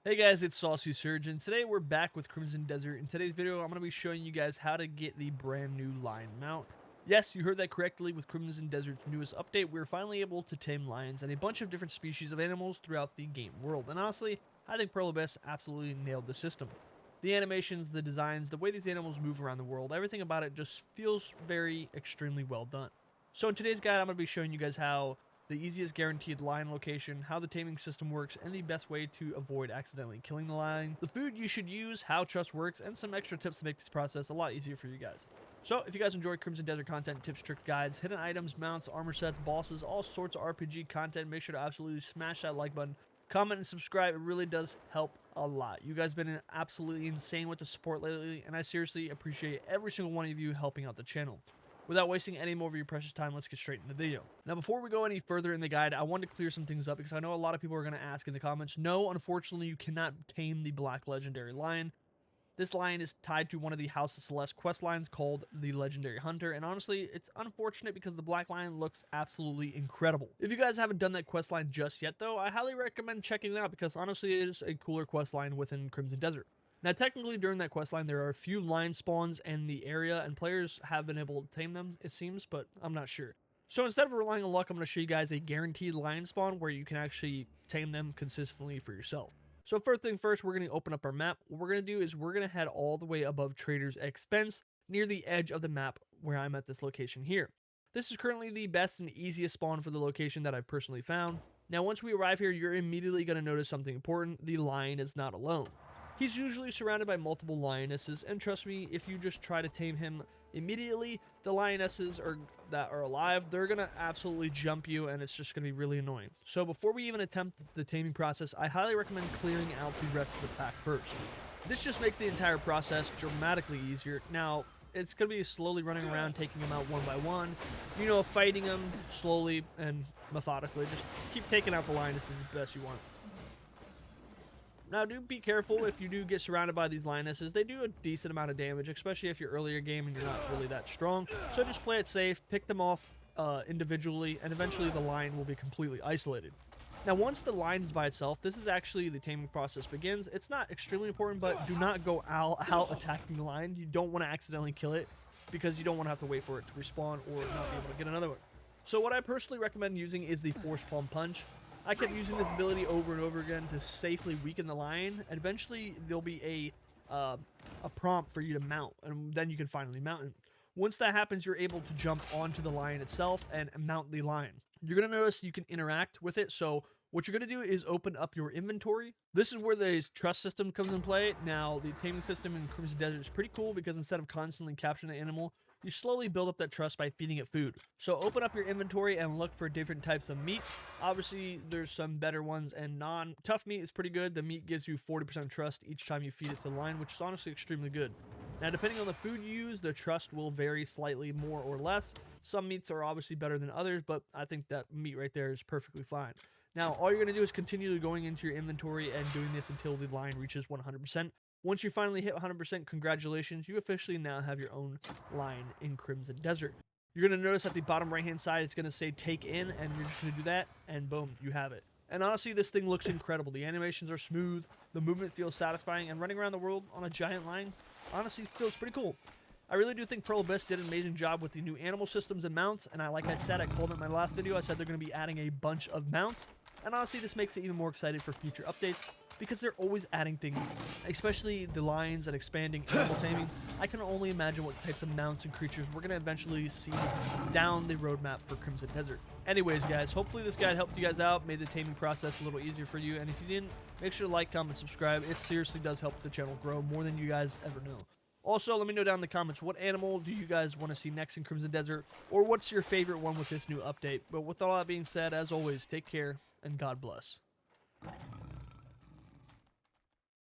Hey guys, it's Saucy Surgeon. Today we're back with Crimson Desert. In today's video, I'm going to be showing you guys how to get the brand new lion mount. Yes, you heard that correctly. With Crimson Desert's newest update, we're finally able to tame lions and a bunch of different species of animals throughout the game world. And honestly, I think Pearl Abyss absolutely nailed the system. The animations, the designs, the way these animals move around the world, everything about it just feels very extremely well done. So in today's guide, I'm going to be showing you guys how the easiest guaranteed lion location, how the taming system works, and the best way to avoid accidentally killing the lion, the food you should use, how trust works, and some extra tips to make this process a lot easier for you guys. So if you guys enjoy Crimson Desert content, tips, tricks, guides, hidden items, mounts, armor sets, bosses, all sorts of RPG content, make sure to absolutely smash that like button, comment, and subscribe. It really does help a lot. You guys have been absolutely insane with the support lately, and I seriously appreciate every single one of you helping out the channel. Without wasting any more of your precious time, let's get straight into the video. Now, before we go any further in the guide, I want to clear some things up because I know a lot of people are going to ask in the comments. No, unfortunately, you cannot tame the Black Legendary Lion. This lion is tied to one of the House of Celeste quest lines called the Legendary Hunter, and honestly, it's unfortunate because the Black Lion looks absolutely incredible. If you guys haven't done that quest line just yet, though, I highly recommend checking it out because honestly, it is a cooler quest line within Crimson Desert. Now, technically, during that questline, there are a few lion spawns in the area, and players have been able to tame them, it seems, but I'm not sure. So instead of relying on luck, I'm going to show you guys a guaranteed lion spawn where you can actually tame them consistently for yourself. So first thing first, we're going to open up our map. What we're going to do is we're going to head all the way above Trader's Expense near the edge of the map where I'm at this location here. This is currently the best and easiest spawn for the location that I've personally found. Now, once we arrive here, you're immediately going to notice something important. The lion is not alone. He's usually surrounded by multiple lionesses, and trust me, if you just try to tame him immediately, the lionesses that are alive, they're going to absolutely jump you, and it's just going to be really annoying. So before we even attempt the taming process, I highly recommend clearing out the rest of the pack first. This just makes the entire process dramatically easier. Now, it's going to be slowly running around, taking them out one by one, fighting them slowly and methodically. Just keep taking out the lionesses as best you want. Now, do be careful if you do get surrounded by these lionesses. They do a decent amount of damage, especially if you're earlier game and you're not really that strong. So just play it safe, pick them off individually, and eventually the lion will be completely isolated. Now, once the lion is by itself, this is actually the taming process begins. It's not extremely important, but do not go out attacking the lion. You don't want to accidentally kill it because you don't want to have to wait for it to respawn or not be able to get another one. So what I personally recommend using is the Force Palm Punch. I kept using this ability over and over again to safely weaken the lion, and eventually there'll be a prompt for you to mount, and then you can finally mount him. Once that happens, you're able to jump onto the lion itself and mount the lion. You're going to notice you can interact with it, so what you're going to do is open up your inventory. This is where the trust system comes in play. Now, the taming system in Crimson Desert is pretty cool because instead of constantly capturing the animal, you slowly build up that trust by feeding it food. So open up your inventory and look for different types of meat. Obviously, there's some better ones, and non-tough meat is pretty good. The meat gives you 40% trust each time you feed it to the lion, which is honestly extremely good. Now, depending on the food you use, the trust will vary slightly more or less. Some meats are obviously better than others, but I think that meat right there is perfectly fine. Now, all you're going to do is continue going into your inventory and doing this until the lion reaches 100%. Once you finally hit 100%, congratulations, you officially now have your own lion in Crimson Desert. You're going to notice at the bottom right-hand side, it's going to say take in, and you're just going to do that, and boom, you have it. And honestly, this thing looks incredible. The animations are smooth, the movement feels satisfying, and running around the world on a giant lion honestly feels pretty cool. I really do think Pearl Abyss did an amazing job with the new animal systems and mounts, and like I said, I called it in my last video, I said they're going to be adding a bunch of mounts, and honestly, this makes it even more excited for future updates, because they're always adding things, especially the lions and expanding animal taming. I can only imagine what types of mounts and creatures we're going to eventually see down the roadmap for Crimson Desert. Anyways, guys, hopefully this guide helped you guys out, made the taming process a little easier for you, and if you didn't, make sure to like, comment, subscribe. It seriously does help the channel grow more than you guys ever know. Also, let me know down in the comments, what animal do you guys want to see next in Crimson Desert, or what's your favorite one with this new update? But with all that being said, as always, take care, and God bless.